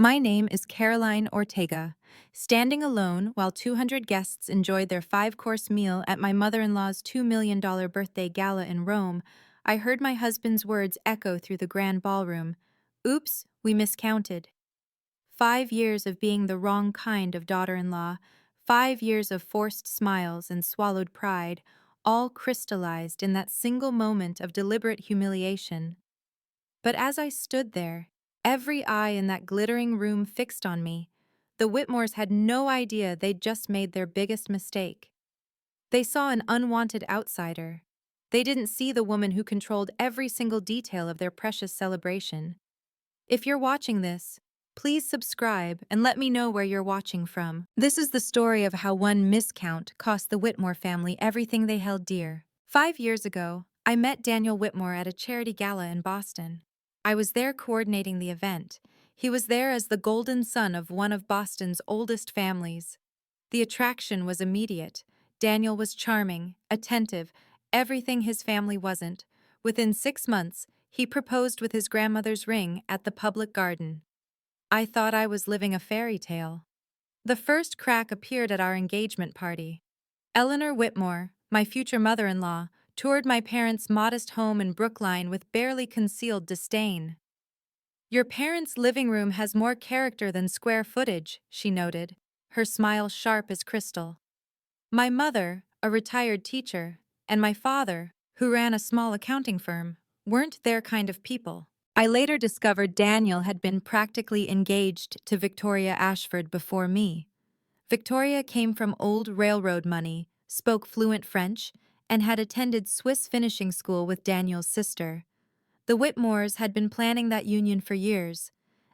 My name is Caroline Ortega. Standing alone while 200 guests enjoyed their five-course meal at my mother-in-law's $2 million birthday gala in Rome, I heard my husband's words echo through the grand ballroom. Oops, we miscounted. 5 years of being the wrong kind of daughter-in-law, 5 years of forced smiles and swallowed pride, all crystallized in that single moment of deliberate humiliation. But as I stood there, every eye in that glittering room fixed on me, the Whitmores had no idea they'd just made their biggest mistake. They saw an unwanted outsider. They didn't see the woman who controlled every single detail of their precious celebration. If you're watching this, please subscribe and let me know where you're watching from. This is the story of how one miscount cost the Whitmore family everything they held dear. 5 years ago, I met Daniel Whitmore at a charity gala in Boston. I was there coordinating the event. He was there as the golden son of one of Boston's oldest families. The attraction was immediate. Daniel was charming, attentive, everything his family wasn't. Within 6 months, he proposed with his grandmother's ring at the public garden. I thought I was living a fairy tale. The first crack appeared at our engagement party. Eleanor Whitmore, my future mother-in-law, toured my parents' modest home in Brookline with barely concealed disdain. "Your parents' living room has more character than square footage," she noted, her smile sharp as crystal. My mother, a retired teacher, and my father, who ran a small accounting firm, weren't their kind of people. I later discovered Daniel had been practically engaged to Victoria Ashford before me. Victoria came from old railroad money, spoke fluent French, and had attended Swiss finishing school with Daniel's sister. The Whitmores had been planning that union for years.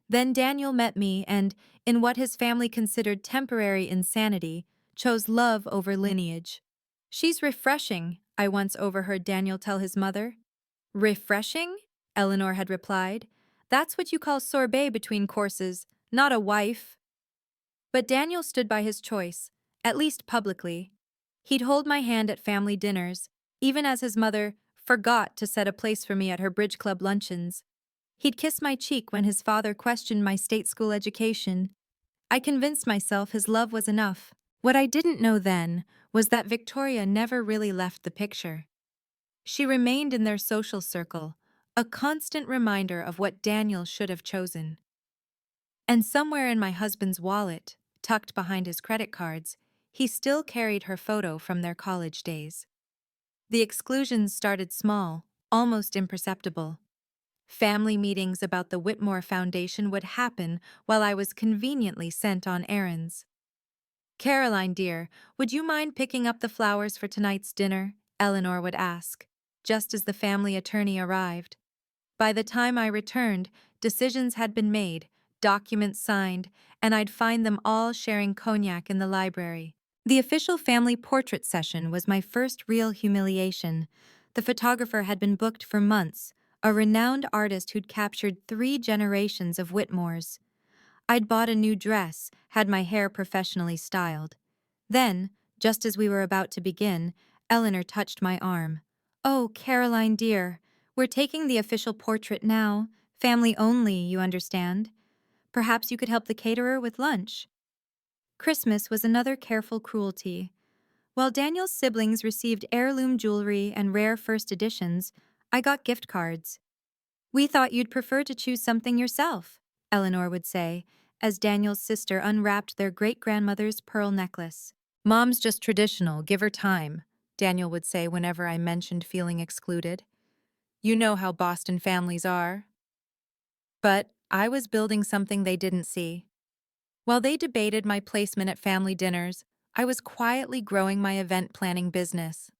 Then Daniel met me and, in what his family considered temporary insanity, chose love over lineage. "She's refreshing," I once overheard Daniel tell his mother. "Refreshing?" Eleanor had replied. "That's what you call sorbet between courses, not a wife." But Daniel stood by his choice, at least publicly. He'd hold my hand at family dinners, even as his mother forgot to set a place for me at her bridge club luncheons. He'd kiss my cheek when his father questioned my state school education. I convinced myself his love was enough. What I didn't know then was that Victoria never really left the picture. She remained in their social circle, a constant reminder of what Daniel should have chosen. And somewhere in my husband's wallet, tucked behind his credit cards, he still carried her photo from their college days. The exclusions started small, almost imperceptible. Family meetings about the Whitmore Foundation would happen while I was conveniently sent on errands. "Caroline, dear, would you mind picking up the flowers for tonight's dinner?" Eleanor would ask, just as the family attorney arrived. By the time I returned, decisions had been made, documents signed, and I'd find them all sharing cognac in the library. The official family portrait session was my first real humiliation. The photographer had been booked for months, a renowned artist who'd captured 3 generations of Whitmores. I'd bought a new dress, had my hair professionally styled. Then, just as we were about to begin, Eleanor touched my arm. "Oh, Caroline dear, we're taking the official portrait now. Family only, you understand. Perhaps you could help the caterer with lunch." Christmas was another careful cruelty. While Daniel's siblings received heirloom jewelry and rare first editions, I got gift cards. "We thought you'd prefer to choose something yourself," Eleanor would say, as Daniel's sister unwrapped their great-grandmother's pearl necklace. "Mom's just traditional, give her time," Daniel would say whenever I mentioned feeling excluded. "You know how Boston families are." But I was building something they didn't see. While they debated my placement at family dinners, I was quietly growing my event planning business.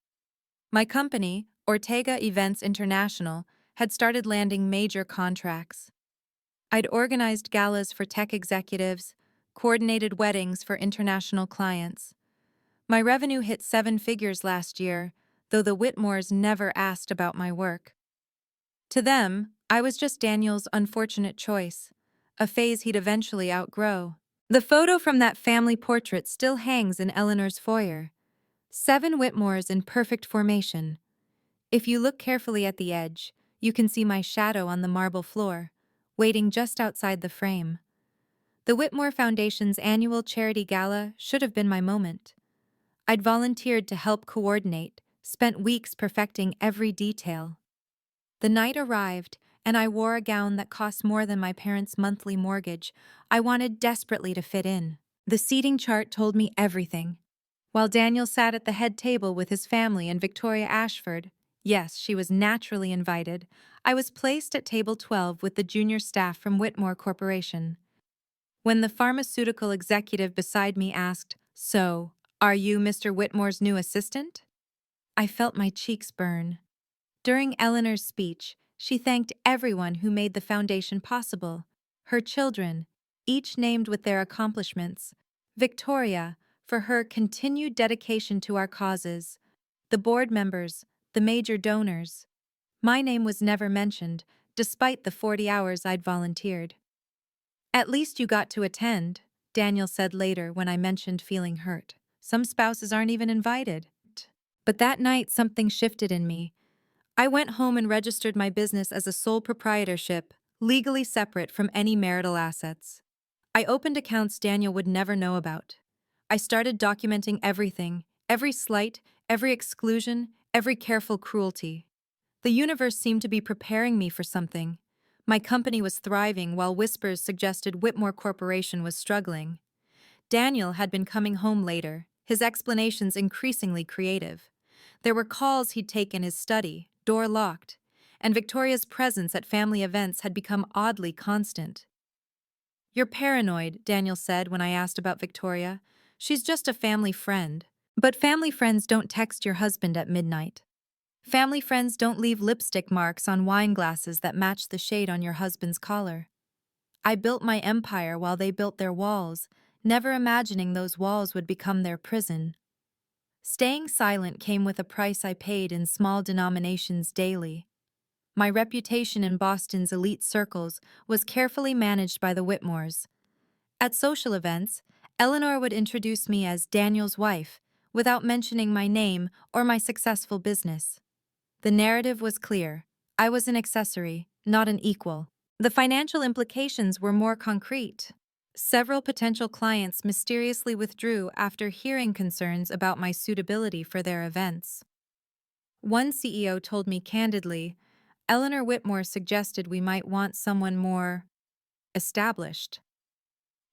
My company, Ortega Events International, had started landing major contracts. I'd organized galas for tech executives, coordinated weddings for international clients. My revenue hit 7 figures last year, though the Whitmores never asked about my work. To them, I was just Daniel's unfortunate choice, a phase he'd eventually outgrow. The photo from that family portrait still hangs in Eleanor's foyer. 7 Whitmores in perfect formation. If you look carefully at the edge, you can see my shadow on the marble floor, waiting just outside the frame. The Whitmore Foundation's annual charity gala should have been my moment. I'd volunteered to help coordinate, spent weeks perfecting every detail. The night arrived, and I wore a gown that cost more than my parents' monthly mortgage. I wanted desperately to fit in. The seating chart told me everything. While Daniel sat at the head table with his family and Victoria Ashford, yes, she was naturally invited, I was placed at table 12 with the junior staff from Whitmore Corporation. When the pharmaceutical executive beside me asked, "So, are you Mr. Whitmore's new assistant?" I felt my cheeks burn. During Eleanor's speech, she thanked everyone who made the foundation possible. Her children, each named with their accomplishments. Victoria, for her continued dedication to our causes. The board members, the major donors. My name was never mentioned, despite the 40 hours I'd volunteered. "At least you got to attend," Daniel said later when I mentioned feeling hurt. "Some spouses aren't even invited." But that night something shifted in me. I went home and registered my business as a sole proprietorship, legally separate from any marital assets. I opened accounts Daniel would never know about. I started documenting everything, every slight, every exclusion, every careful cruelty. The universe seemed to be preparing me for something. My company was thriving while whispers suggested Whitmore Corporation was struggling. Daniel had been coming home later, his explanations increasingly creative. There were calls he'd take in his study, door locked, and Victoria's presence at family events had become oddly constant. "You're paranoid," Daniel said when I asked about Victoria. "She's just a family friend." But family friends don't text your husband at midnight. Family friends don't leave lipstick marks on wine glasses that match the shade on your husband's collar. I built my empire while they built their walls, never imagining those walls would become their prison. Staying silent came with a price I paid in small denominations daily. My reputation in Boston's elite circles was carefully managed by the Whitmores. At social events, Eleanor would introduce me as Daniel's wife, without mentioning my name or my successful business. The narrative was clear. I was an accessory, not an equal. The financial implications were more concrete. Several potential clients mysteriously withdrew after hearing concerns about my suitability for their events. One CEO told me candidly, "Eleanor Whitmore suggested we might want someone more established."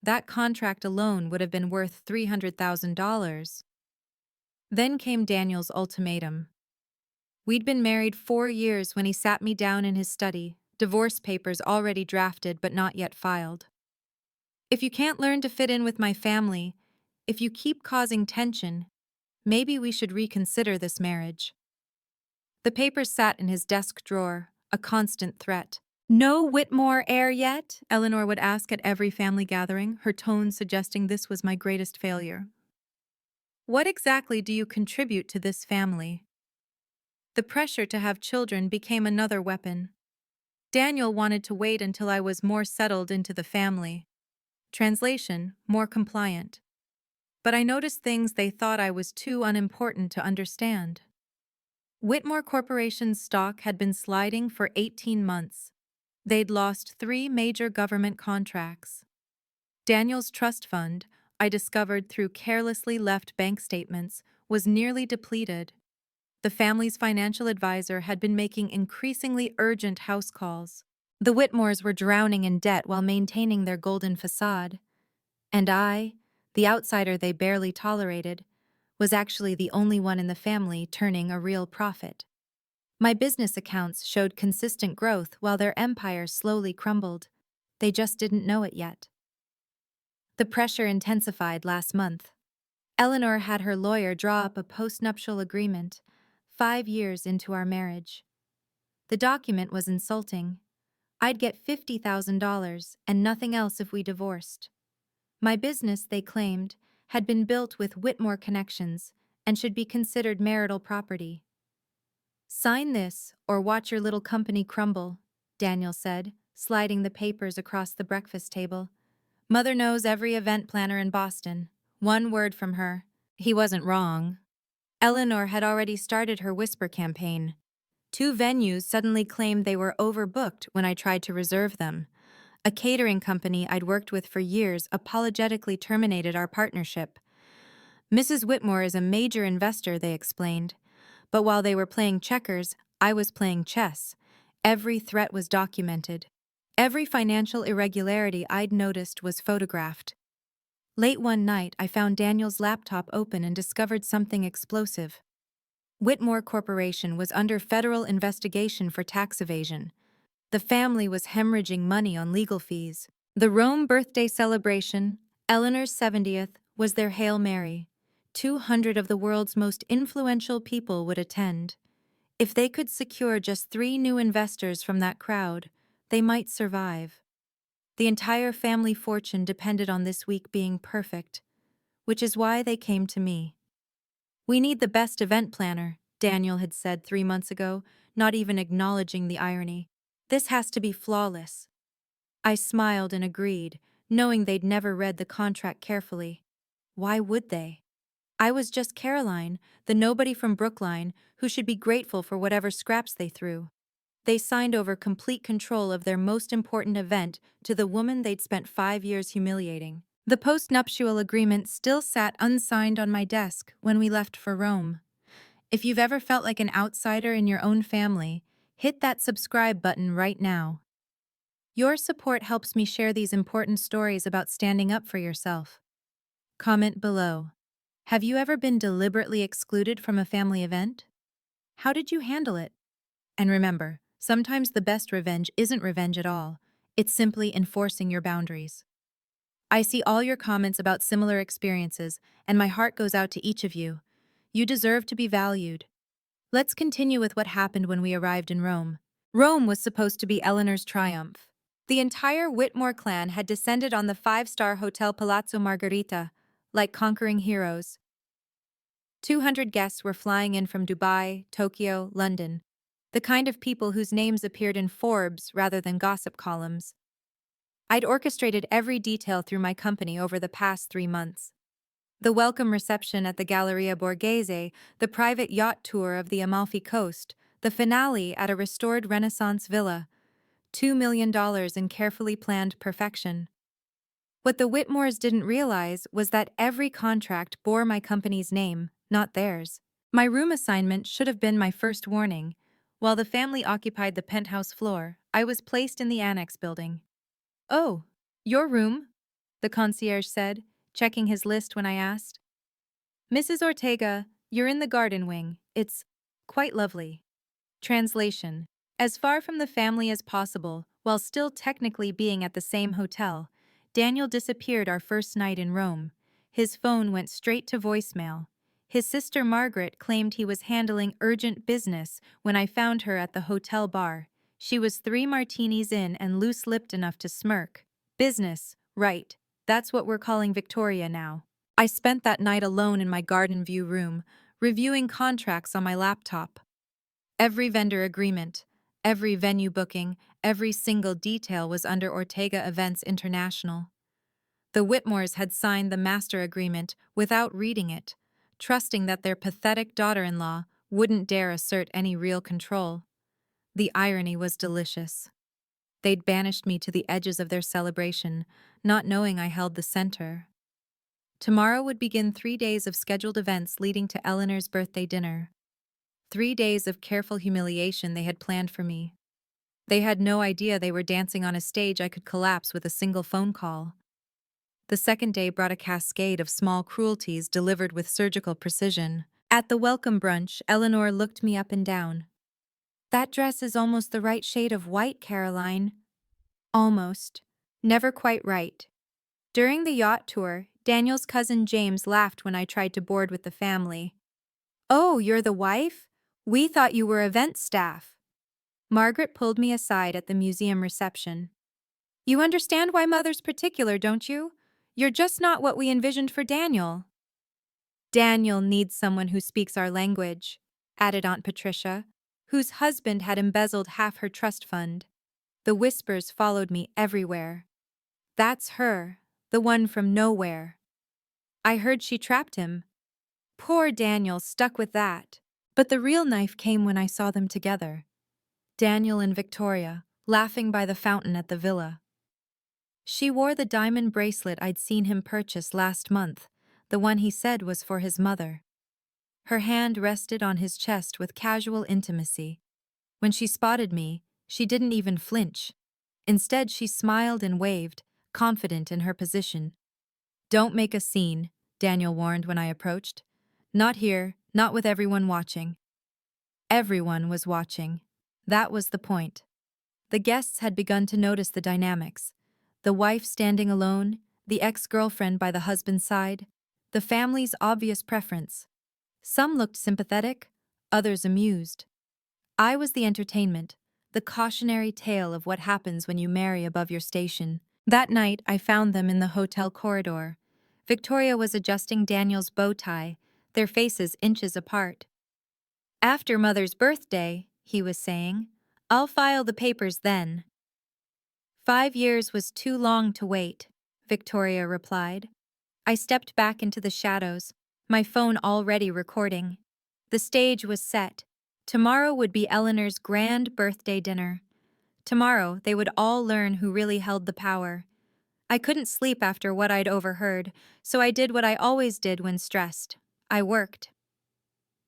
That contract alone would have been worth $300,000. Then came Daniel's ultimatum. We'd been married 4 years when he sat me down in his study, divorce papers already drafted but not yet filed. "If you can't learn to fit in with my family, if you keep causing tension, maybe we should reconsider this marriage." The papers sat in his desk drawer, a constant threat. "No Whitmore heir yet?" Eleanor would ask at every family gathering, her tone suggesting this was my greatest failure. "What exactly do you contribute to this family?" The pressure to have children became another weapon. Daniel wanted to wait until I was more settled into the family. Translation, more compliant. But I noticed things they thought I was too unimportant to understand. Whitmore Corporation's stock had been sliding for 18 months. They'd lost 3 major government contracts. Daniel's trust fund, I discovered through carelessly left bank statements, was nearly depleted. The family's financial advisor had been making increasingly urgent house calls. The Whitmores were drowning in debt while maintaining their golden facade. And I, the outsider they barely tolerated, was actually the only one in the family turning a real profit. My business accounts showed consistent growth while their empire slowly crumbled. They just didn't know it yet. The pressure intensified last month. Eleanor had her lawyer draw up a postnuptial agreement, 5 years into our marriage. The document was insulting. I'd get $50,000 and nothing else if we divorced. My business, they claimed, had been built with Whitmore connections and should be considered marital property. "Sign this or watch your little company crumble," Daniel said, sliding the papers across the breakfast table. "Mother knows every event planner in Boston. One word from her." He wasn't wrong. Eleanor had already started her whisper campaign. 2 venues suddenly claimed they were overbooked when I tried to reserve them. A catering company I'd worked with for years apologetically terminated our partnership. Mrs. Whitmore is a major investor, they explained. But while they were playing checkers, I was playing chess. Every threat was documented. Every financial irregularity I'd noticed was photographed. Late one night, I found Daniel's laptop open and discovered something explosive. Whitmore Corporation was under federal investigation for tax evasion. The family was hemorrhaging money on legal fees. The Rome birthday celebration, Eleanor's 70th, was their Hail Mary. 200 of the world's most influential people would attend. If they could secure just 3 new investors from that crowd, they might survive. The entire family fortune depended on this week being perfect, which is why they came to me. "We need the best event planner," Daniel had said 3 months ago, not even acknowledging the irony. "This has to be flawless." I smiled and agreed, knowing they'd never read the contract carefully. Why would they? I was just Caroline, the nobody from Brookline, who should be grateful for whatever scraps they threw. They signed over complete control of their most important event to the woman they'd spent 5 years humiliating. The post-nuptial agreement still sat unsigned on my desk when we left for Rome. If you've ever felt like an outsider in your own family, hit that subscribe button right now. Your support helps me share these important stories about standing up for yourself. Comment below. Have you ever been deliberately excluded from a family event? How did you handle it? And remember, sometimes the best revenge isn't revenge at all. It's simply enforcing your boundaries. I see all your comments about similar experiences, and my heart goes out to each of you. You deserve to be valued. Let's continue with what happened when we arrived in Rome. Rome was supposed to be Eleanor's triumph. The entire Whitmore clan had descended on the 5-star Hotel Palazzo Margherita, like conquering heroes. 200 guests were flying in from Dubai, Tokyo, London, the kind of people whose names appeared in Forbes rather than gossip columns. I'd orchestrated every detail through my company over the past 3 months. The welcome reception at the Galleria Borghese, the private yacht tour of the Amalfi Coast, the finale at a restored Renaissance villa. $2 million in carefully planned perfection. What the Whitmores didn't realize was that every contract bore my company's name, not theirs. My room assignment should have been my first warning. While the family occupied the penthouse floor, I was placed in the annex building. "Oh, your room?" the concierge said, checking his list when I asked. "Mrs. Ortega, you're in the garden wing. It's quite lovely." Translation: as far from the family as possible, while still technically being at the same hotel, Daniel disappeared our first night in Rome. His phone went straight to voicemail. His sister Margaret claimed he was handling urgent business when I found her at the hotel bar. She was 3 martinis in and loose-lipped enough to smirk. "Business, right. That's what we're calling Victoria now." I spent that night alone in my garden view room, reviewing contracts on my laptop. Every vendor agreement, every venue booking, every single detail was under Ortega Events International. The Whitmores had signed the master agreement without reading it, trusting that their pathetic daughter-in-law wouldn't dare assert any real control. The irony was delicious. They'd banished me to the edges of their celebration, not knowing I held the center. Tomorrow would begin 3 days of scheduled events leading to Eleanor's birthday dinner. 3 days of careful humiliation they had planned for me. They had no idea they were dancing on a stage I could collapse with a single phone call. The second day brought a cascade of small cruelties delivered with surgical precision. At the welcome brunch, Eleanor looked me up and down. "That dress is almost the right shade of white, Caroline." Almost. Never quite right. During the yacht tour, Daniel's cousin James laughed when I tried to board with the family. "Oh, you're the wife? We thought you were event staff." Margaret pulled me aside at the museum reception. "You understand why Mother's particular, don't you? You're just not what we envisioned for Daniel." "Daniel needs someone who speaks our language," added Aunt Patricia, whose husband had embezzled half her trust fund. The whispers followed me everywhere. "That's her, the one from nowhere. I heard she trapped him." Poor Daniel stuck with that. But the real knife came when I saw them together. Daniel and Victoria, laughing by the fountain at the villa. She wore the diamond bracelet I'd seen him purchase last month, the one he said was for his mother. Her hand rested on his chest with casual intimacy. When she spotted me, she didn't even flinch. Instead, she smiled and waved, confident in her position. "Don't make a scene," Daniel warned when I approached. "Not here, not with everyone watching." Everyone was watching. That was the point. The guests had begun to notice the dynamics. The wife standing alone, the ex-girlfriend by the husband's side, the family's obvious preference. Some looked sympathetic, others amused. I was the entertainment, the cautionary tale of what happens when you marry above your station. That night, I found them in the hotel corridor. Victoria was adjusting Daniel's bow tie, their faces inches apart. "After Mother's birthday," he was saying. "I'll file the papers then." 5 years was too long to wait, Victoria replied. I stepped back into the shadows, my phone already recording. The stage was set. Tomorrow would be Eleanor's grand birthday dinner. Tomorrow, they would all learn who really held the power. I couldn't sleep after what I'd overheard, so I did what I always did when stressed. I worked.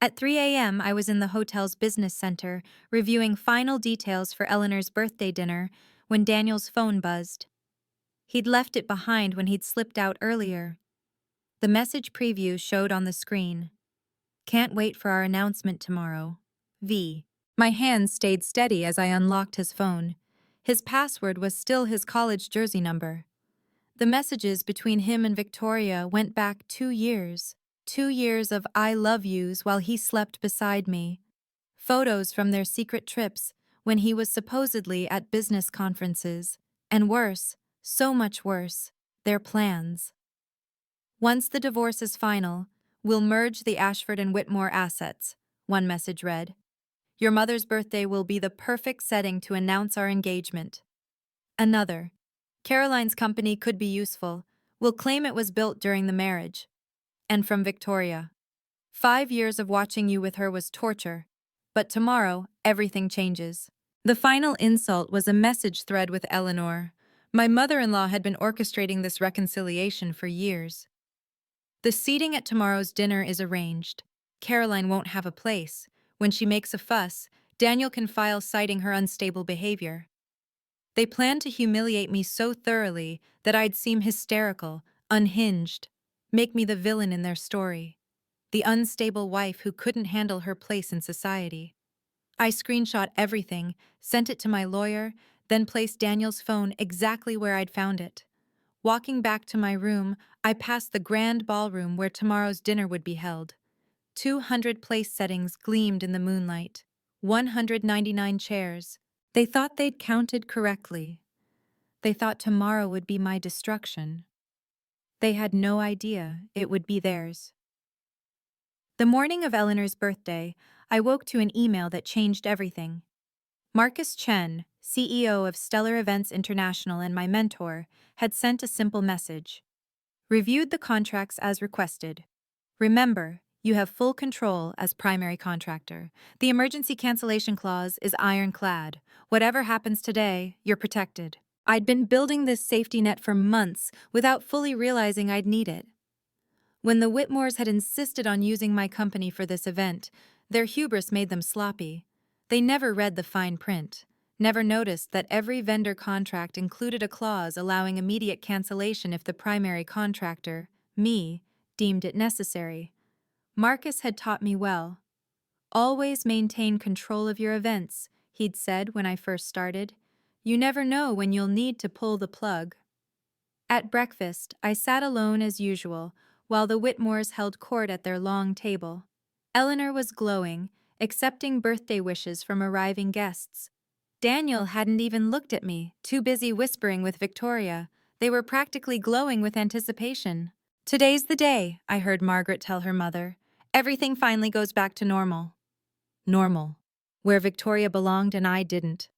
At 3 a.m., I was in the hotel's business center, reviewing final details for Eleanor's birthday dinner, when Daniel's phone buzzed. He'd left it behind when he'd slipped out earlier. The message preview showed on the screen. "Can't wait for our announcement tomorrow. V." My hands stayed steady as I unlocked his phone. His password was still his college jersey number. The messages between him and Victoria went back 2 years. 2 years of "I love yous" while he slept beside me. Photos from their secret trips when he was supposedly at business conferences. And worse, so much worse, their plans. "Once the divorce is final, we'll merge the Ashford and Whitmore assets," one message read. "Your mother's birthday will be the perfect setting to announce our engagement." Another. "Caroline's company could be useful. We'll claim it was built during the marriage." And from Victoria. 5 years of watching you with her was torture. But tomorrow, everything changes. The final insult was a message thread with Eleanor. My mother-in-law had been orchestrating this reconciliation for years. "The seating at tomorrow's dinner is arranged. Caroline won't have a place. When she makes a fuss, Daniel can file citing her unstable behavior. They planned to humiliate me so thoroughly that I'd seem hysterical, unhinged, make me the villain in their story. The unstable wife who couldn't handle her place in society. I screenshot everything, sent it to my lawyer, then placed Daniel's phone exactly where I'd found it. Walking back to my room, I passed the grand ballroom where tomorrow's dinner would be held. 200 place settings gleamed in the moonlight. 199 chairs. They thought they'd counted correctly. They thought tomorrow would be my destruction. They had no idea it would be theirs. The morning of Eleanor's birthday, I woke to an email that changed everything. Marcus Chen, CEO of Stellar Events International and my mentor, had sent a simple message. "Reviewed the contracts as requested. Remember, you have full control as primary contractor. The emergency cancellation clause is ironclad. Whatever happens today, you're protected." I'd been building this safety net for months without fully realizing I'd need it. When the Whitmores had insisted on using my company for this event, their hubris made them sloppy. They never read the fine print, never noticed that every vendor contract included a clause allowing immediate cancellation if the primary contractor, me, deemed it necessary. Marcus had taught me well. "Always maintain control of your events," he'd said when I first started. "You never know when you'll need to pull the plug." At breakfast, I sat alone as usual, while the Whitmores held court at their long table. Eleanor was glowing, accepting birthday wishes from arriving guests. Daniel hadn't even looked at me, too busy whispering with Victoria. They were practically glowing with anticipation. "Today's the day," I heard Margaret tell her mother. "Everything finally goes back to normal." Normal. Where Victoria belonged and I didn't.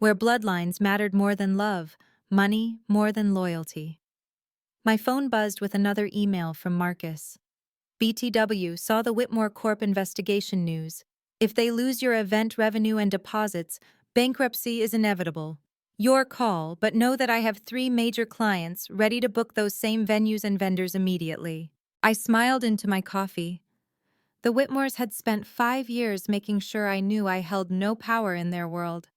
Where bloodlines mattered more than love, money more than loyalty. My phone buzzed with another email from Marcus. "BTW saw the Whitmore Corp investigation news. If they lose your event revenue and deposits, bankruptcy is inevitable. Your call, but know that I have 3 major clients ready to book those same venues and vendors immediately. I smiled into my coffee. The Whitmores had spent 5 years making sure I knew I held no power in their world.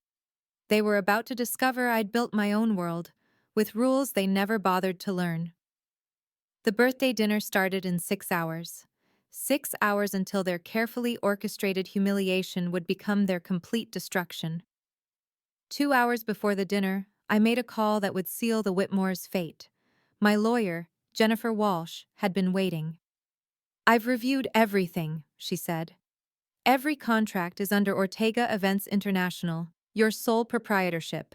They were about to discover I'd built my own world, with rules they never bothered to learn. The birthday dinner started in 6 hours. 6 hours until their carefully orchestrated humiliation would become their complete destruction. 2 hours before the dinner, I made a call that would seal the Whitmore's fate. My lawyer, Jennifer Walsh, had been waiting. "I've reviewed everything," she said. "Every contract is under Ortega Events International, your sole proprietorship.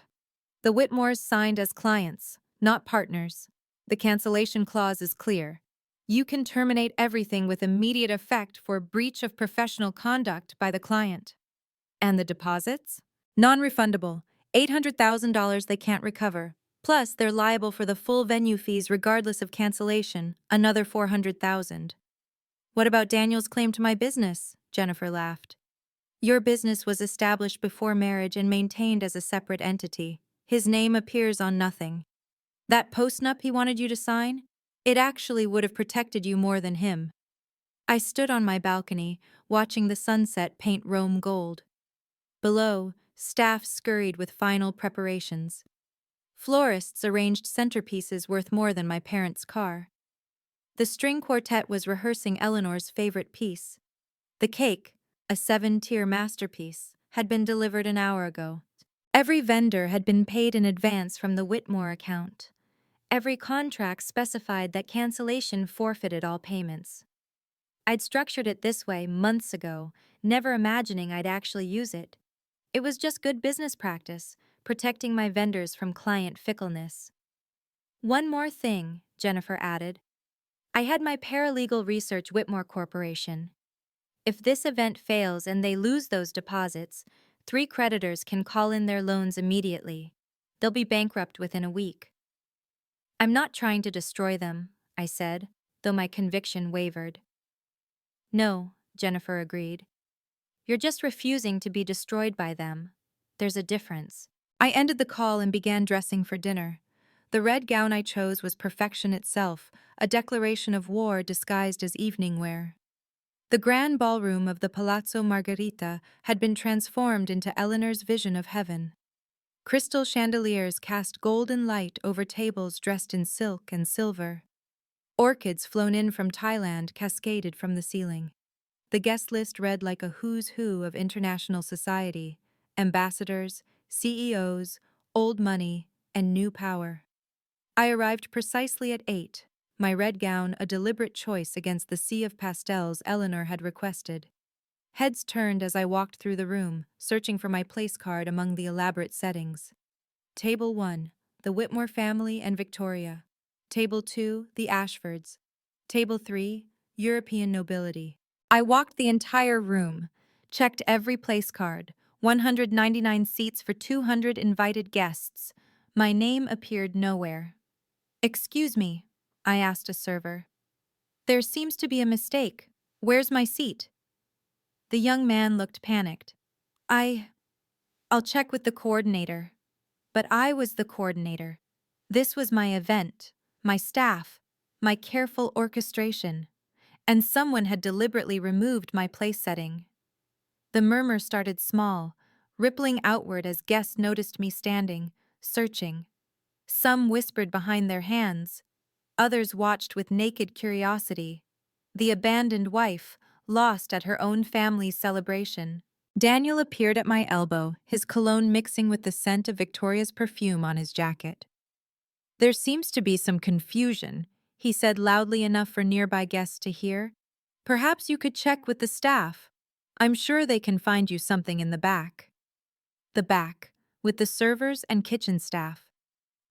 The Whitmores signed as clients, not partners. The cancellation clause is clear. You can terminate everything with immediate effect for breach of professional conduct by the client." "And the deposits?" "Non-refundable. $800,000 they can't recover. Plus, they're liable for the full venue fees regardless of cancellation, another $400,000. "What about Daniel's claim to my business?" Jennifer laughed. "Your business was established before marriage and maintained as a separate entity. His name appears on nothing. That postnup he wanted you to sign? It actually would have protected you more than him." I stood on my balcony, watching the sunset paint Rome gold. Below, staff scurried with final preparations. Florists arranged centerpieces worth more than my parents' car. The string quartet was rehearsing Eleanor's favorite piece. The cake, a 7-tier masterpiece, had been delivered an hour ago. Every vendor had been paid in advance from the Whitmore account. Every contract specified that cancellation forfeited all payments. I'd structured it this way months ago, never imagining I'd actually use it. It was just good business practice, protecting my vendors from client fickleness. "One more thing," Jennifer added. "I had my paralegal research Whitmore Corporation. If this event fails and they lose those deposits, 3 creditors can call in their loans immediately. They'll be bankrupt within a week." "I'm not trying to destroy them," I said, though my conviction wavered. "No," Jennifer agreed. "You're just refusing to be destroyed by them. There's a difference." I ended the call and began dressing for dinner. The red gown I chose was perfection itself, a declaration of war disguised as evening wear. The grand ballroom of the Palazzo Margherita had been transformed into Eleanor's vision of heaven. Crystal chandeliers cast golden light over tables dressed in silk and silver. Orchids flown in from Thailand cascaded from the ceiling. The guest list read like a who's who of international society: ambassadors, CEOs, old money, and new power. I arrived precisely at 8, my red gown a deliberate choice against the sea of pastels Eleanor had requested. Heads turned as I walked through the room, searching for my place card among the elaborate settings. Table 1, the Whitmore family and Victoria. Table 2, the Ashfords. Table 3, European nobility. I walked the entire room, checked every place card, 199 seats for 200 invited guests. My name appeared nowhere. "Excuse me," I asked a server. "There seems to be a mistake. Where's my seat?" The young man looked panicked. I'll check with the coordinator." But I was the coordinator. This was my event, my staff, my careful orchestration, and someone had deliberately removed my place setting. The murmur started small, rippling outward as guests noticed me standing, searching. Some whispered behind their hands. Others watched with naked curiosity. The abandoned wife, lost at her own family's celebration. Daniel appeared at my elbow, his cologne mixing with the scent of Victoria's perfume on his jacket. "There seems to be some confusion," he said loudly enough for nearby guests to hear. "Perhaps you could check with the staff. I'm sure they can find you something in the back." The back, with the servers and kitchen staff.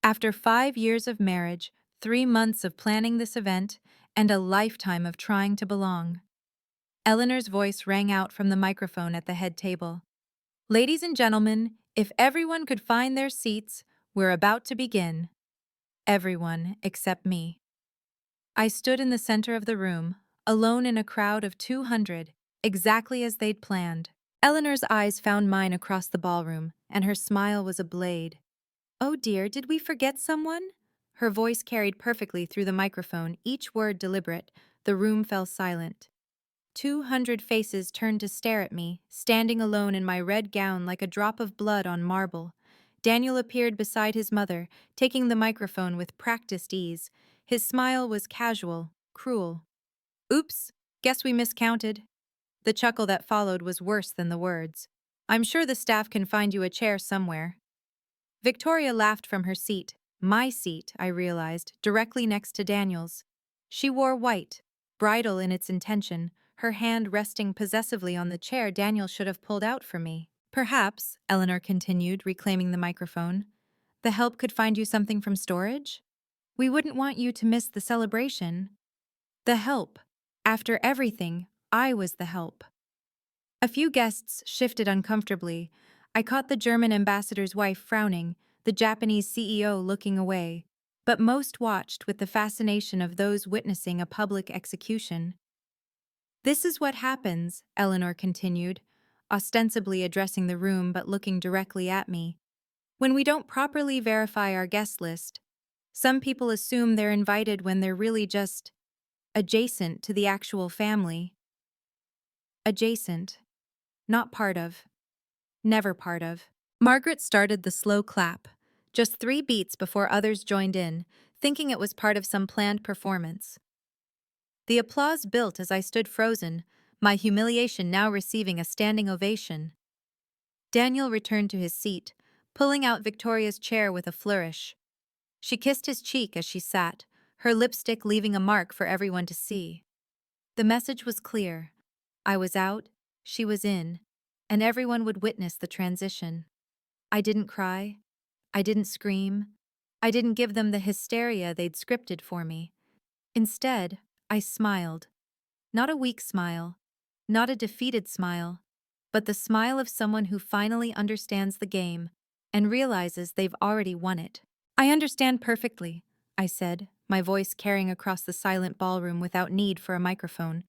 After 5 years of marriage, 3 months of planning this event, and a lifetime of trying to belong. Eleanor's voice rang out from the microphone at the head table. "Ladies and gentlemen, if everyone could find their seats, we're about to begin." Everyone except me. I stood in the center of the room, alone in a crowd of 200, exactly as they'd planned. Eleanor's eyes found mine across the ballroom, and her smile was a blade. Oh dear, did we forget someone? Her voice carried perfectly through the microphone, each word deliberate. The room fell silent. 200 faces turned to stare at me, standing alone in my red gown like a drop of blood on marble. Daniel appeared beside his mother, taking the microphone with practiced ease. His smile was casual, cruel. Oops, guess we miscounted. The chuckle that followed was worse than the words. I'm sure the staff can find you a chair somewhere. Victoria laughed from her seat. My seat, I realized, directly next to Daniel's. She wore white, bridal in its intention, her hand resting possessively on the chair Daniel should have pulled out for me. Perhaps, Eleanor continued, reclaiming the microphone, the help could find you something from storage? We wouldn't want you to miss the celebration. The help. After everything, I was the help. A few guests shifted uncomfortably. I caught the German ambassador's wife frowning, the Japanese CEO looking away, but most watched with the fascination of those witnessing a public execution. This is what happens, Eleanor continued, ostensibly addressing the room but looking directly at me. When we don't properly verify our guest list, some people assume they're invited when they're really just adjacent to the actual family. Adjacent, not part of. Never part of. Margaret started the slow clap, just 3 beats before others joined in, thinking it was part of some planned performance. The applause built as I stood frozen, my humiliation now receiving a standing ovation. Daniel returned to his seat, pulling out Victoria's chair with a flourish. She kissed his cheek as she sat, her lipstick leaving a mark for everyone to see. The message was clear. I was out, she was in, and everyone would witness the transition. I didn't cry. I didn't scream. I didn't give them the hysteria they'd scripted for me. Instead, I smiled. Not a weak smile, not a defeated smile, but the smile of someone who finally understands the game and realizes they've already won it. I understand perfectly, I said, my voice carrying across the silent ballroom without need for a microphone.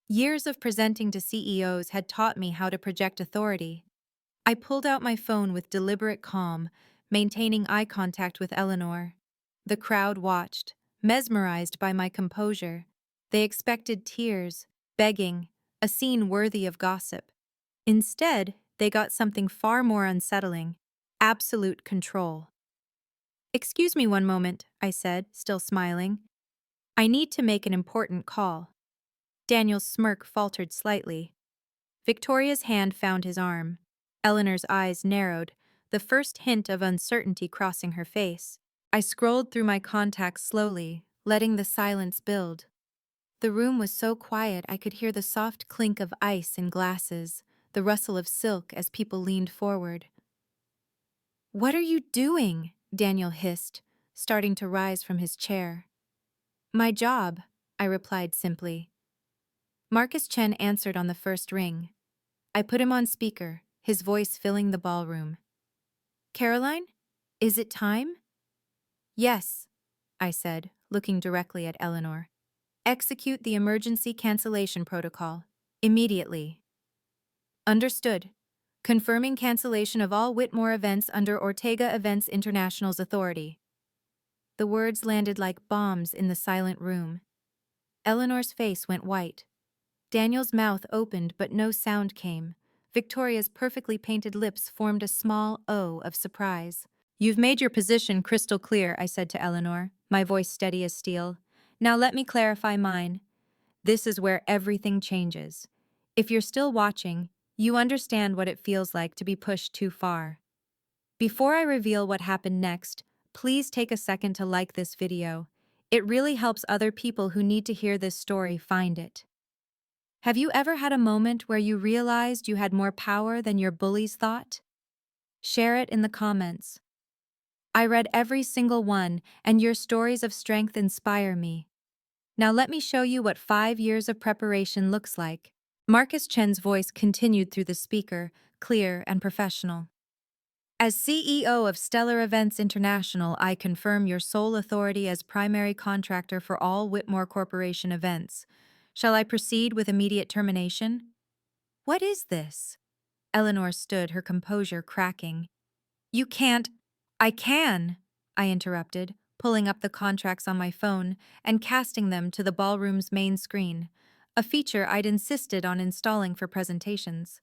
Years of presenting to CEOs had taught me how to project authority. I pulled out my phone with deliberate calm, maintaining eye contact with Eleanor. The crowd watched, mesmerized by my composure. They expected tears, begging, a scene worthy of gossip. Instead, they got something far more unsettling: absolute control. Excuse me one moment, I said, still smiling. I need to make an important call. Daniel's smirk faltered slightly. Victoria's hand found his arm. Eleanor's eyes narrowed, the first hint of uncertainty crossing her face. I scrolled through my contacts slowly, letting the silence build. The room was so quiet I could hear the soft clink of ice in glasses, the rustle of silk as people leaned forward. "What are you doing?" Daniel hissed, starting to rise from his chair. "My job," I replied simply. Marcus Chen answered on the first ring. I put him on speaker, his voice filling the ballroom. "Caroline, is it time?" "Yes," I said, looking directly at Eleanor. "Execute the emergency cancellation protocol. Immediately." "Understood. Confirming cancellation of all Whitmore events under Ortega Events International's authority." The words landed like bombs in the silent room. Eleanor's face went white. Daniel's mouth opened but no sound came. Victoria's perfectly painted lips formed a small O of surprise. "You've made your position crystal clear," I said to Eleanor, my voice steady as steel. "Now let me clarify mine. This is where everything changes. If you're still watching, you understand what it feels like to be pushed too far. Before I reveal what happened next, please take a second to like this video. It really helps other people who need to hear this story find it. Have you ever had a moment where you realized you had more power than your bullies thought? Share it in the comments. I read every single one, and your stories of strength inspire me. Now let me show you what 5 years of preparation looks like. Marcus Chen's voice continued through the speaker, clear and professional. "As CEO of Stellar Events International, I confirm your sole authority as primary contractor for all Whitmore Corporation events. Shall I proceed with immediate termination?" "What is this?" Eleanor stood, her composure cracking. "You can't." I can, I interrupted, pulling up the contracts on my phone and casting them to the ballroom's main screen, a feature I'd insisted on installing for presentations.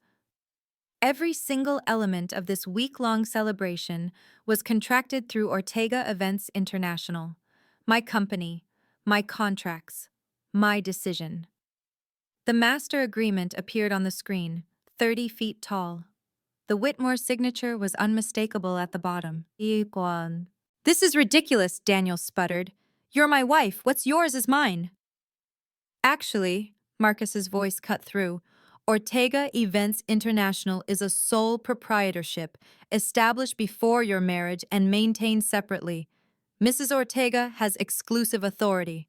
Every single element of this week-long celebration was contracted through Ortega Events International. My company, my contracts, my decision. The master agreement appeared on the screen, 30 feet tall. The Whitmore signature was unmistakable at the bottom. Iguan. This is ridiculous, Daniel sputtered. You're my wife, what's yours is mine. Actually, Marcus's voice cut through, Ortega Events International is a sole proprietorship established before your marriage and maintained separately. Mrs. Ortega has exclusive authority.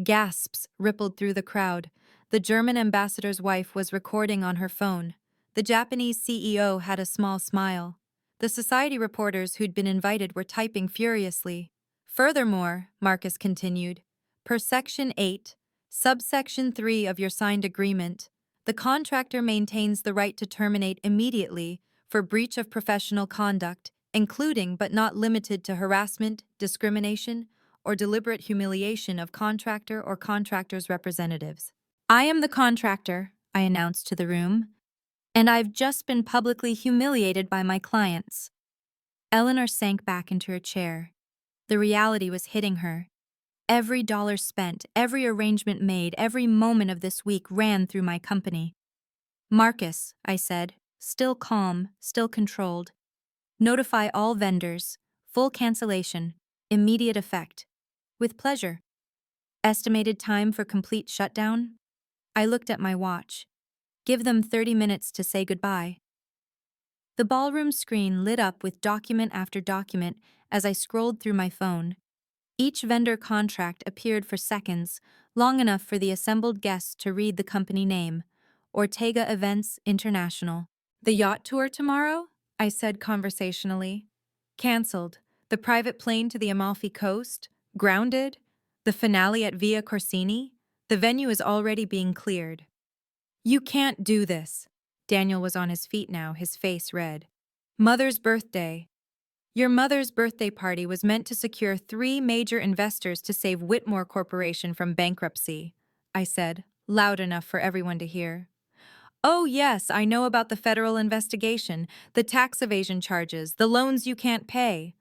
Gasps rippled through the crowd. The German ambassador's wife was recording on her phone. The Japanese CEO had a small smile. The society reporters who'd been invited were typing furiously. Furthermore, Marcus continued, per Section 8, Subsection 3 of your signed agreement, the contractor maintains the right to terminate immediately for breach of professional conduct, including but not limited to harassment, discrimination, or deliberate humiliation of contractor or contractor's representatives. I am the contractor, I announced to the room, and I've just been publicly humiliated by my clients. Eleanor sank back into her chair. The reality was hitting her. Every dollar spent, every arrangement made, every moment of this week ran through my company. Marcus, I said, still calm, still controlled. Notify all vendors. Full cancellation. Immediate effect. With pleasure. Estimated time for complete shutdown? I looked at my watch. Give them 30 minutes to say goodbye. The ballroom screen lit up with document after document as I scrolled through my phone. Each vendor contract appeared for seconds, long enough for the assembled guests to read the company name, Ortega Events International. The yacht tour tomorrow? I said conversationally. Cancelled. The private plane to the Amalfi Coast? Grounded. The finale at Via Corsini? The venue is already being cleared. You can't do this. Daniel was on his feet now, his face red. Mother's birthday. Your mother's birthday party was meant to secure 3 major investors to save Whitmore Corporation from bankruptcy, I said, loud enough for everyone to hear. Oh yes, I know about the federal investigation, the tax evasion charges, the loans you can't pay.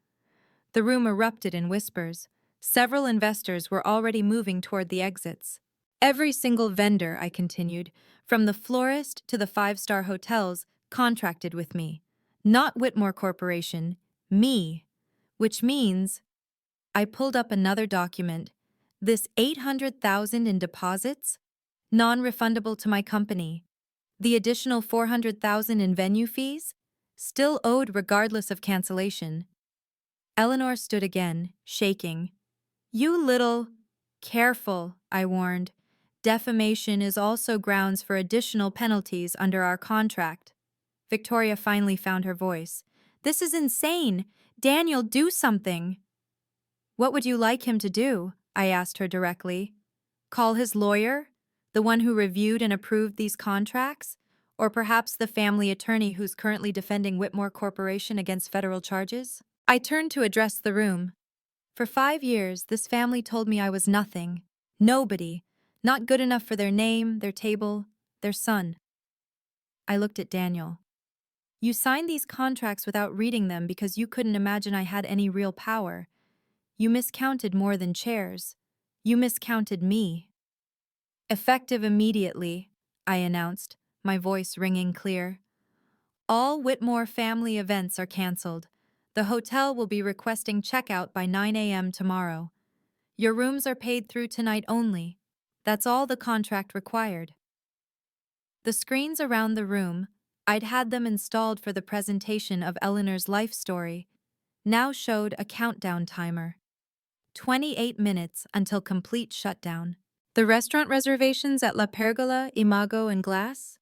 The room erupted in whispers. Several investors were already moving toward the exits. Every single vendor, I continued, from the florist to the 5-star hotels, contracted with me. Not Whitmore Corporation, me. Which means, I pulled up another document. This $800,000 in deposits? Non-refundable to my company. The additional $400,000 in venue fees? Still owed regardless of cancellation. Eleanor stood again, shaking. You little... Careful, I warned. Defamation is also grounds for additional penalties under our contract. Victoria finally found her voice. This is insane. Daniel, do something. What would you like him to do? I asked her directly. Call his lawyer? The one who reviewed and approved these contracts? Or perhaps the family attorney who's currently defending Whitmore Corporation against federal charges? I turned to address the room. For 5 years, this family told me I was nothing. Nobody. Not good enough for their name, their table, their son. I looked at Daniel. You signed these contracts without reading them because you couldn't imagine I had any real power. You miscounted more than chairs. You miscounted me. Effective immediately, I announced, my voice ringing clear. All Whitmore family events are canceled. The hotel will be requesting checkout by 9 a.m. tomorrow. Your rooms are paid through tonight only. That's all the contract required. The screens around the room, I'd had them installed for the presentation of Eleanor's life story, now showed a countdown timer. 28 minutes until complete shutdown. The restaurant reservations at La Pergola, Imago, and Glass?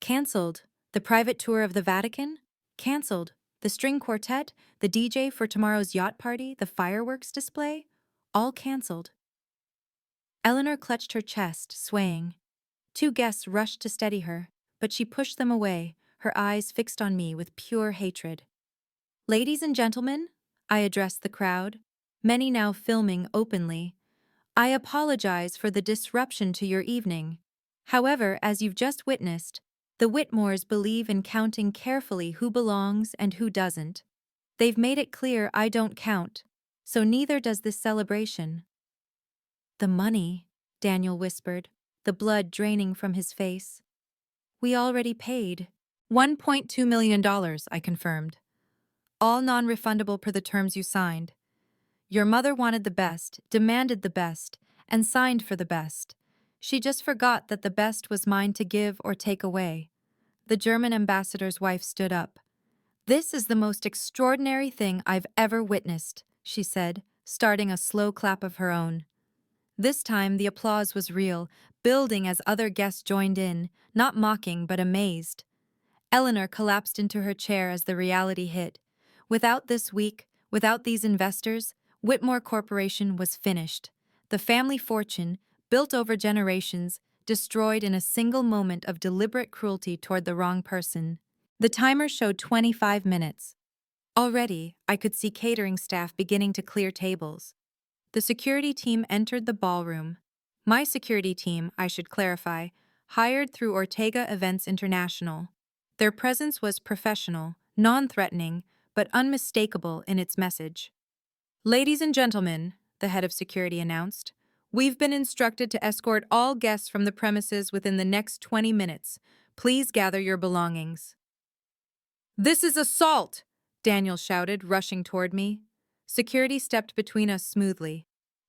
Cancelled. The private tour of the Vatican? Cancelled. The string quartet, the DJ for tomorrow's yacht party, the fireworks display? All cancelled. Eleanor clutched her chest, swaying. 2 guests rushed to steady her, but she pushed them away, her eyes fixed on me with pure hatred. Ladies and gentlemen, I addressed the crowd, many now filming openly. I apologize for the disruption to your evening. However, as you've just witnessed, the Whitmores believe in counting carefully who belongs and who doesn't. They've made it clear I don't count, so neither does this celebration. The money, Daniel whispered, the blood draining from his face. We already paid. $1.2 million, I confirmed. All non-refundable per the terms you signed. Your mother wanted the best, demanded the best, and signed for the best. She just forgot that the best was mine to give or take away. The German ambassador's wife stood up. This is the most extraordinary thing I've ever witnessed, she said, starting a slow clap of her own. This time the applause was real, building as other guests joined in, not mocking but amazed. Eleanor collapsed into her chair as the reality hit. Without this week, without these investors, Whitmore Corporation was finished. The family fortune, built over generations, destroyed in a single moment of deliberate cruelty toward the wrong person. The timer showed 25 minutes. Already, I could see catering staff beginning to clear tables. The security team entered the ballroom. My security team, I should clarify, hired through Ortega Events International. Their presence was professional, non-threatening, but unmistakable in its message. Ladies and gentlemen, the head of security announced, we've been instructed to escort all guests from the premises within the next 20 minutes. Please gather your belongings. This is assault! Daniel shouted, rushing toward me. Security stepped between us smoothly.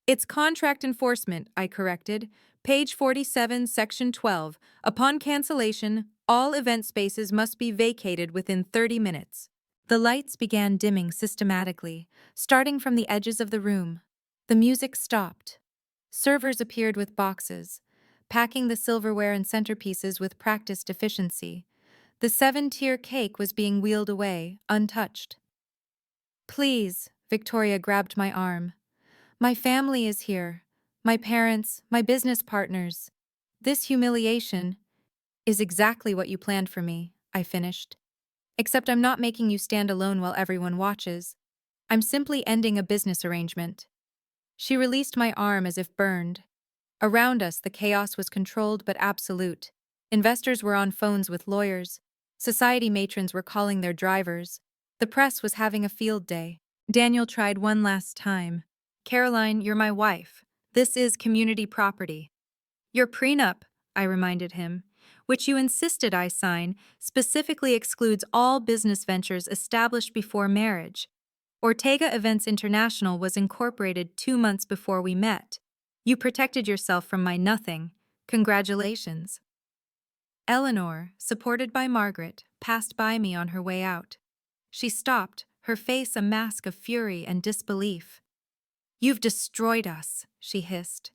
It's contract enforcement, I corrected. Page 47, Section 12. Upon cancellation, all event spaces must be vacated within 30 minutes. The lights began dimming systematically, starting from the edges of the room. The music stopped. Servers appeared with boxes, packing the silverware and centerpieces with practiced efficiency. The 7-tier cake was being wheeled away, untouched. Please, Victoria grabbed my arm. My family is here. My parents, my business partners. This humiliation is exactly what you planned for me, I finished. Except I'm not making you stand alone while everyone watches. I'm simply ending a business arrangement. She released my arm as if burned. Around us, the chaos was controlled but absolute. Investors were on phones with lawyers. Society matrons were calling their drivers. The press was having a field day. Daniel tried one last time. Caroline, you're my wife. This is community property. Your prenup, I reminded him, which you insisted I sign, specifically excludes all business ventures established before marriage. Ortega Events International was incorporated 2 months before we met. You protected yourself from my nothing. Congratulations. Eleanor, supported by Margaret, passed by me on her way out. She stopped, her face a mask of fury and disbelief. You've destroyed us, she hissed.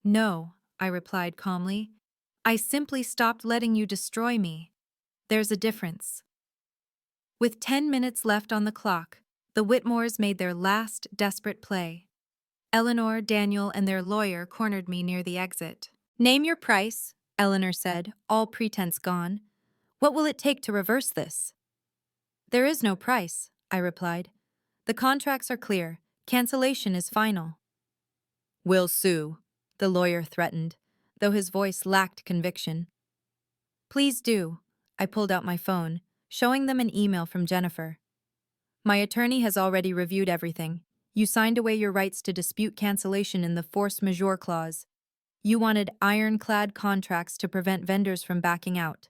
No, I replied calmly. I simply stopped letting you destroy me. There's a difference. With 10 minutes left on the clock, the Whitmores made their last desperate play. Eleanor, Daniel, and their lawyer cornered me near the exit. Name your price, Eleanor said, all pretense gone. What will it take to reverse this? There is no price, I replied. The contracts are clear. Cancellation is final. We'll sue, the lawyer threatened, though his voice lacked conviction. Please do. I pulled out my phone, showing them an email from Jennifer. My attorney has already reviewed everything. You signed away your rights to dispute cancellation in the force majeure clause. You wanted ironclad contracts to prevent vendors from backing out.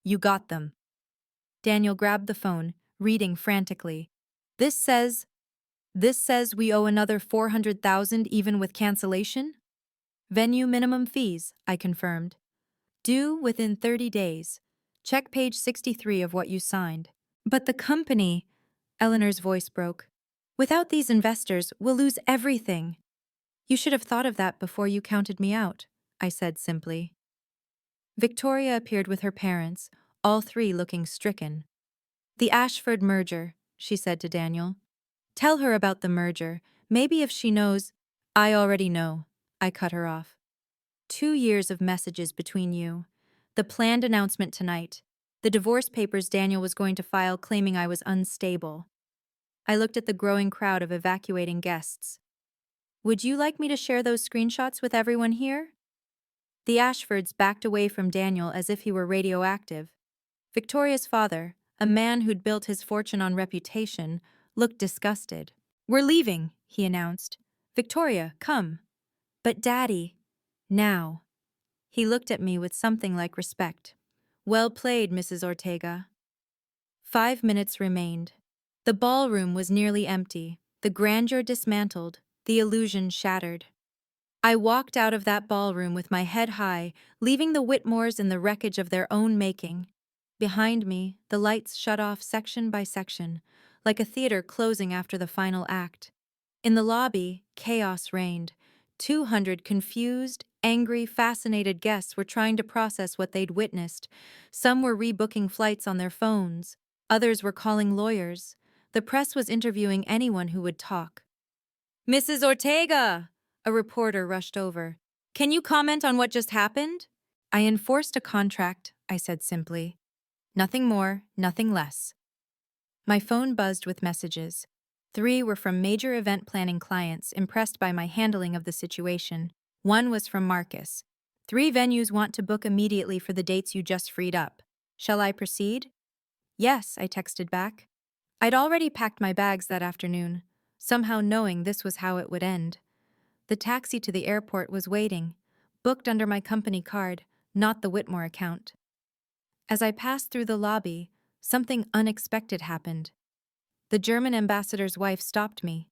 You got them. Daniel grabbed the phone, reading frantically. This says we owe another $400,000 even with cancellation? Venue minimum fees, I confirmed. Due within 30 days. Check page 63 of what you signed. But the company, Eleanor's voice broke. Without these investors, we'll lose everything. You should have thought of that before you counted me out, I said simply. Victoria appeared with her parents, all three looking stricken. The Ashford merger, she said to Daniel. Tell her about the merger. Maybe if she knows. I already know, I cut her off. 2 years of messages between you. The planned announcement tonight. The divorce papers Daniel was going to file claiming I was unstable. I looked at the growing crowd of evacuating guests. Would you like me to share those screenshots with everyone here? The Ashfords backed away from Daniel as if he were radioactive. Victoria's father, a man who'd built his fortune on reputation, looked disgusted. We're leaving, he announced. Victoria, come. But Daddy. Now. He looked at me with something like respect. Well played, Mrs. Ortega. 5 minutes remained. The ballroom was nearly empty, the grandeur dismantled, the illusion shattered. I walked out of that ballroom with my head high, leaving the Whitmores in the wreckage of their own making. Behind me, the lights shut off section by section, like a theater closing after the final act. In the lobby, chaos reigned. 200 confused, angry, fascinated guests were trying to process what they'd witnessed. Some were rebooking flights on their phones. Others were calling lawyers. The press was interviewing anyone who would talk. Mrs. Ortega! A reporter rushed over. Can you comment on what just happened? I enforced a contract, I said simply. Nothing more, nothing less. My phone buzzed with messages. 3 were from major event planning clients impressed by my handling of the situation. 1 was from Marcus. 3 venues want to book immediately for the dates you just freed up. Shall I proceed? Yes, I texted back. I'd already packed my bags that afternoon, somehow knowing this was how it would end. The taxi to the airport was waiting, booked under my company card, not the Whitmore account. As I passed through the lobby, something unexpected happened. The German ambassador's wife stopped me.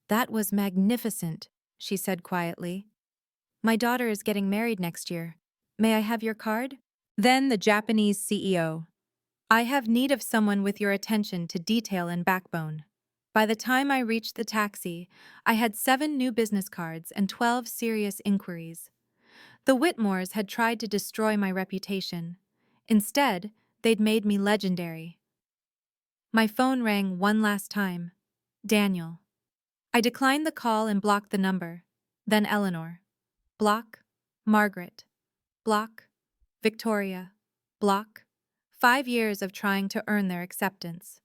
That was magnificent, she said quietly. My daughter is getting married next year. May I have your card? Then the Japanese CEO. I have need of someone with your attention to detail and backbone. By the time I reached the taxi, I had 7 new business cards and 12 serious inquiries. The Whitmores had tried to destroy my reputation. Instead, they'd made me legendary. My phone rang one last time. Daniel. I declined the call and blocked the number. Then Eleanor. Block. Margaret. Block. Victoria. Block. 5 years of trying to earn their acceptance.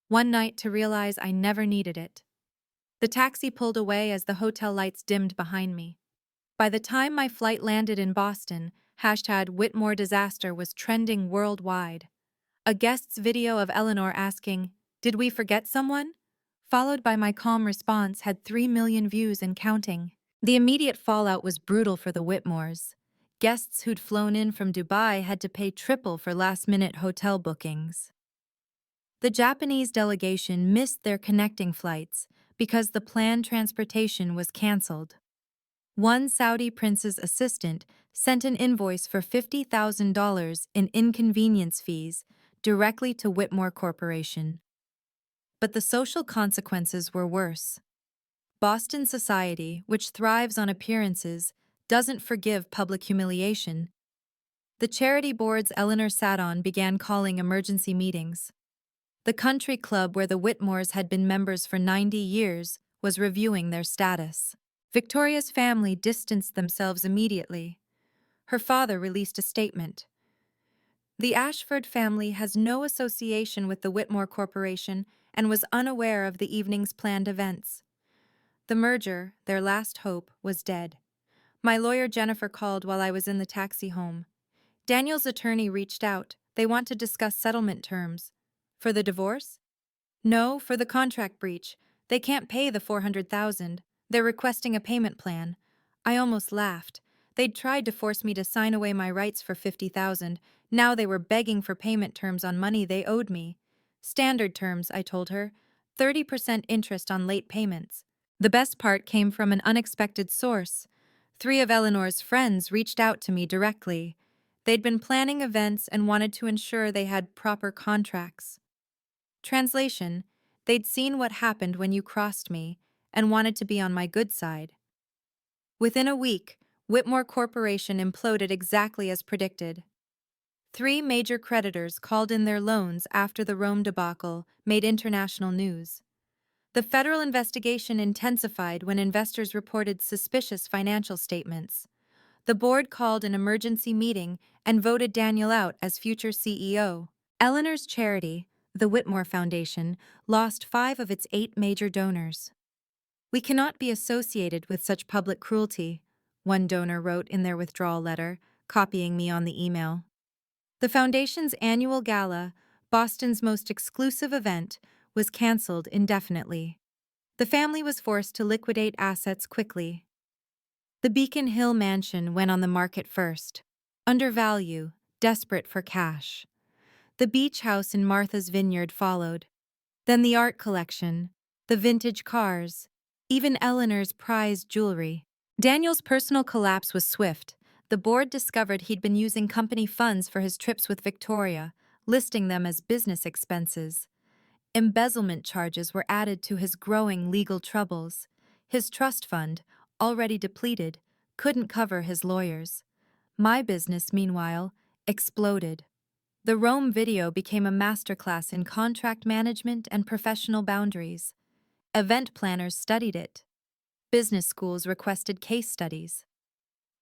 One night to realize I never needed it. The taxi pulled away as the hotel lights dimmed behind me. By the time my flight landed in Boston, #Whitmore disaster was trending worldwide. A guest's video of Eleanor asking, "Did we forget someone?" followed by my calm response had 3 million views and counting. The immediate fallout was brutal for the Whitmores. Guests who'd flown in from Dubai had to pay triple for last-minute hotel bookings. The Japanese delegation missed their connecting flights because the planned transportation was canceled. One Saudi prince's assistant sent an invoice for $50,000 in inconvenience fees directly to Whitmore Corporation. But the social consequences were worse. Boston society, which thrives on appearances, doesn't forgive public humiliation. The charity boards Eleanor sat on began calling emergency meetings. The country club where the Whitmores had been members for 90 years was reviewing their status. Victoria's family distanced themselves immediately. Her father released a statement. The Ashford family has no association with the Whitmore Corporation and was unaware of the evening's planned events. The merger, their last hope, was dead. My lawyer Jennifer called while I was in the taxi home. Daniel's attorney reached out. They want to discuss settlement terms. For the divorce? No, for the contract breach. They can't pay the $400,000. They're requesting a payment plan. I almost laughed. They'd tried to force me to sign away my rights for $50,000. Now they were begging for payment terms on money they owed me. Standard terms, I told her. 30% interest on late payments. The best part came from an unexpected source. 3 of Eleanor's friends reached out to me directly. They'd been planning events and wanted to ensure they had proper contracts. Translation: they'd seen what happened when you crossed me and wanted to be on my good side. Within a week, Whitmore Corporation imploded exactly as predicted. 3 major creditors called in their loans after the Rome debacle made international news. The federal investigation intensified when investors reported suspicious financial statements. The board called an emergency meeting and voted Daniel out as future CEO. Eleanor's charity, The Whitmore Foundation lost 5 of its 8 major donors. "We cannot be associated with such public cruelty," one donor wrote in their withdrawal letter, copying me on the email. The foundation's annual gala, Boston's most exclusive event, was canceled indefinitely. The family was forced to liquidate assets quickly. The Beacon Hill mansion went on the market first, undervalued, desperate for cash. The beach house in Martha's Vineyard followed. Then the art collection, the vintage cars, even Eleanor's prized jewelry. Daniel's personal collapse was swift. The board discovered he'd been using company funds for his trips with Victoria, listing them as business expenses. Embezzlement charges were added to his growing legal troubles. His trust fund, already depleted, couldn't cover his lawyers. My business, meanwhile, exploded. The Rome video became a masterclass in contract management and professional boundaries. Event planners studied it. Business schools requested case studies.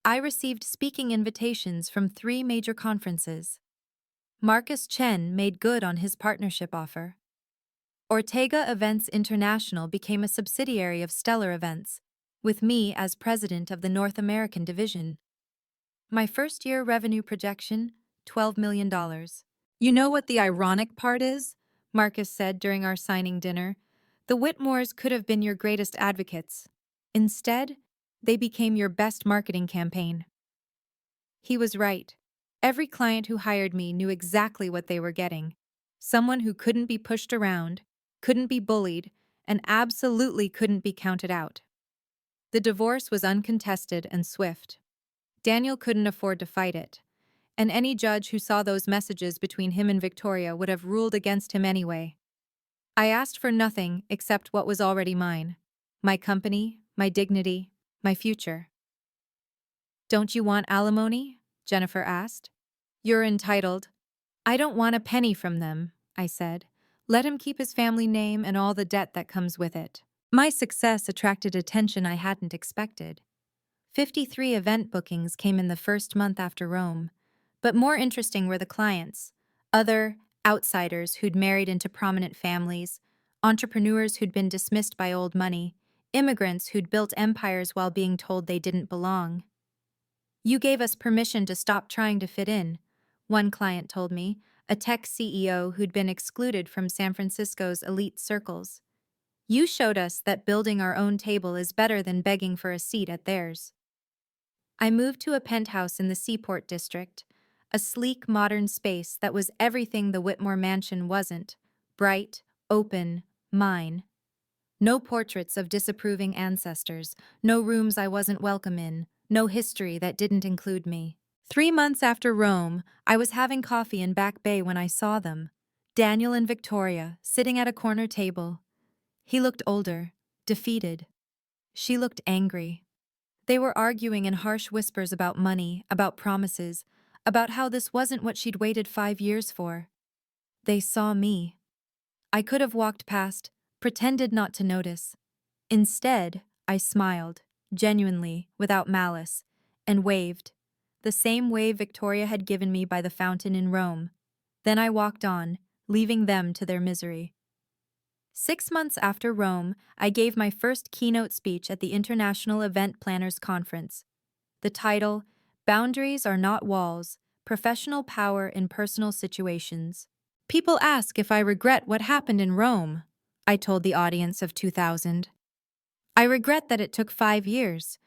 I received speaking invitations from 3 major conferences. Marcus Chen made good on his partnership offer. Ortega Events International became a subsidiary of Stellar Events, with me as president of the North American division. My first-year revenue projection, $12 million. "You know what the ironic part is?" Marcus said during our signing dinner. "The Whitmores could have been your greatest advocates. Instead, they became your best marketing campaign." He was right. Every client who hired me knew exactly what they were getting. Someone who couldn't be pushed around, couldn't be bullied, and absolutely couldn't be counted out. The divorce was uncontested and swift. Daniel couldn't afford to fight it, and any judge who saw those messages between him and Victoria would have ruled against him anyway. I asked for nothing except what was already mine: my company, my dignity, my future. "Don't you want alimony?" Jennifer asked. "You're entitled." "I don't want a penny from them," I said. "Let him keep his family name and all the debt that comes with it." My success attracted attention I hadn't expected. 53 event bookings came in the first month after Rome, but more interesting were the clients: other outsiders who'd married into prominent families, entrepreneurs who'd been dismissed by old money, immigrants who'd built empires while being told they didn't belong. "You gave us permission to stop trying to fit in," one client told me, a tech CEO who'd been excluded from San Francisco's elite circles. "You showed us that building our own table is better than begging for a seat at theirs." I moved to a penthouse in the Seaport District, a sleek, modern space that was everything the Whitmore mansion wasn't: bright, open, mine. No portraits of disapproving ancestors, no rooms I wasn't welcome in, no history that didn't include me. 3 months after Rome, I was having coffee in Back Bay when I saw them: Daniel and Victoria, sitting at a corner table. He looked older, defeated. She looked angry. They were arguing in harsh whispers about money, about promises, about how this wasn't what she'd waited 5 years for. They saw me. I could have walked past, pretended not to notice. Instead, I smiled, genuinely, without malice, and waved. The same wave Victoria had given me by the fountain in Rome. Then I walked on, leaving them to their misery. 6 months after Rome, I gave my first keynote speech at the International Event Planners Conference. The title, "Boundaries Are Not Walls: Professional Power in Personal Situations." "People ask if I regret what happened in Rome," I told the audience of 2,000. "I regret that it took 5 years.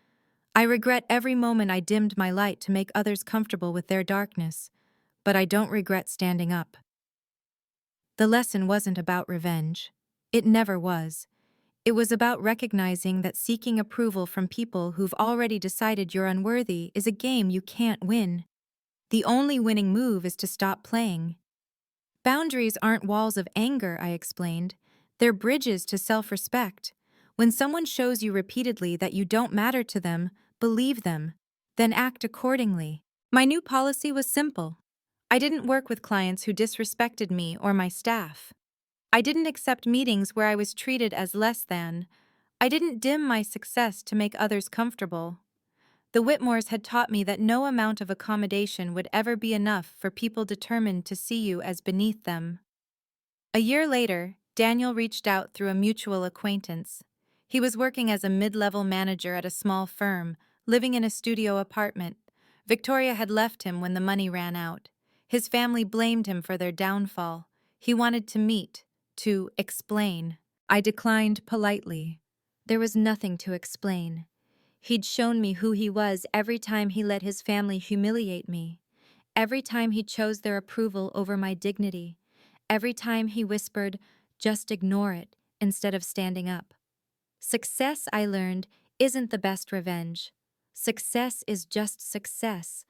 I regret every moment I dimmed my light to make others comfortable with their darkness, but I don't regret standing up." The lesson wasn't about revenge. It never was. It was about recognizing that seeking approval from people who've already decided you're unworthy is a game you can't win. The only winning move is to stop playing. "Boundaries aren't walls of anger," I explained. "They're bridges to self-respect. When someone shows you repeatedly that you don't matter to them, believe them, then act accordingly." My new policy was simple. I didn't work with clients who disrespected me or my staff. I didn't accept meetings where I was treated as less than. I didn't dim my success to make others comfortable. The Whitmores had taught me that no amount of accommodation would ever be enough for people determined to see you as beneath them. A year later, Daniel reached out through a mutual acquaintance. He was working as a mid-level manager at a small firm, living in a studio apartment. Victoria had left him when the money ran out. His family blamed him for their downfall. He wanted to meet, to explain. I declined politely. There was nothing to explain. He'd shown me who he was every time he let his family humiliate me. Every time he chose their approval over my dignity. Every time he whispered, "Just ignore it," instead of standing up. Success, I learned, isn't the best revenge. Success is just success.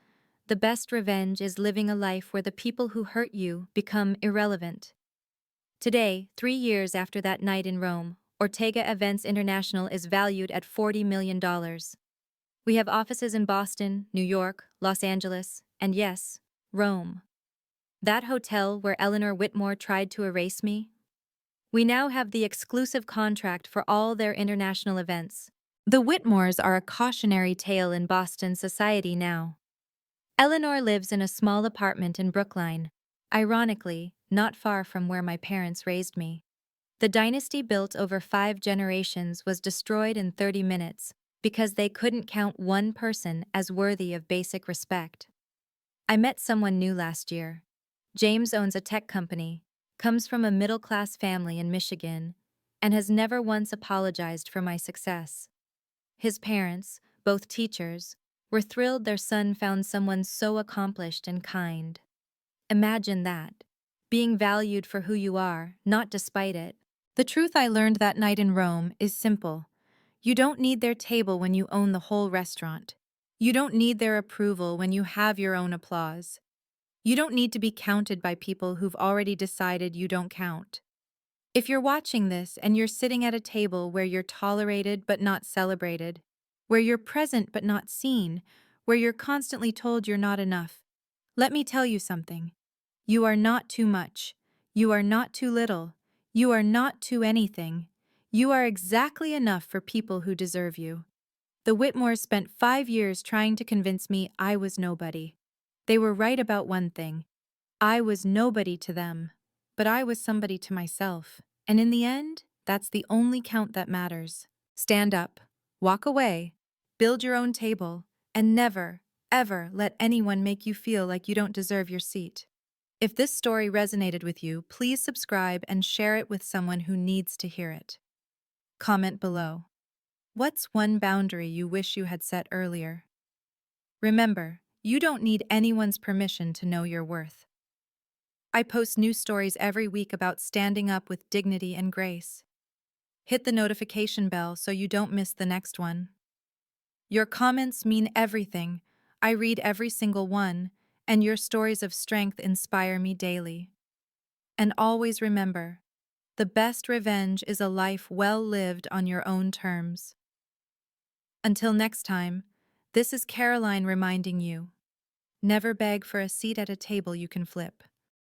The best revenge is living a life where the people who hurt you become irrelevant. Today, 3 years after that night in Rome, Ortega Events International is valued at $40 million. We have offices in Boston, New York, Los Angeles, and yes, Rome. That hotel where Eleanor Whitmore tried to erase me? We now have the exclusive contract for all their international events. The Whitmores are a cautionary tale in Boston society now. Eleanor lives in a small apartment in Brookline, ironically, not far from where my parents raised me. The dynasty built over 5 generations was destroyed in 30 minutes because they couldn't count one person as worthy of basic respect. I met someone new last year. James owns a tech company, comes from a middle-class family in Michigan, and has never once apologized for my success. His parents, both teachers, were thrilled their son found someone so accomplished and kind. Imagine that, being valued for who you are, not despite it. The truth I learned that night in Rome is simple. You don't need their table when you own the whole restaurant. You don't need their approval when you have your own applause. You don't need to be counted by people who've already decided you don't count. If you're watching this and you're sitting at a table where you're tolerated but not celebrated, where you're present but not seen, where you're constantly told you're not enough, let me tell you something. You are not too much. You are not too little. You are not too anything. You are exactly enough for people who deserve you. The Whitmores spent 5 years trying to convince me I was nobody. They were right about one thing. I was nobody to them, but I was somebody to myself. And in the end, that's the only count that matters. Stand up, walk away, build your own table, and never, ever let anyone make you feel like you don't deserve your seat. If this story resonated with you, please subscribe and share it with someone who needs to hear it. Comment below. What's one boundary you wish you had set earlier? Remember, you don't need anyone's permission to know your worth. I post new stories every week about standing up with dignity and grace. Hit the notification bell so you don't miss the next one. Your comments mean everything. I read every single one, and your stories of strength inspire me daily. And always remember, the best revenge is a life well lived on your own terms. Until next time, this is Caroline reminding you, never beg for a seat at a table you can flip.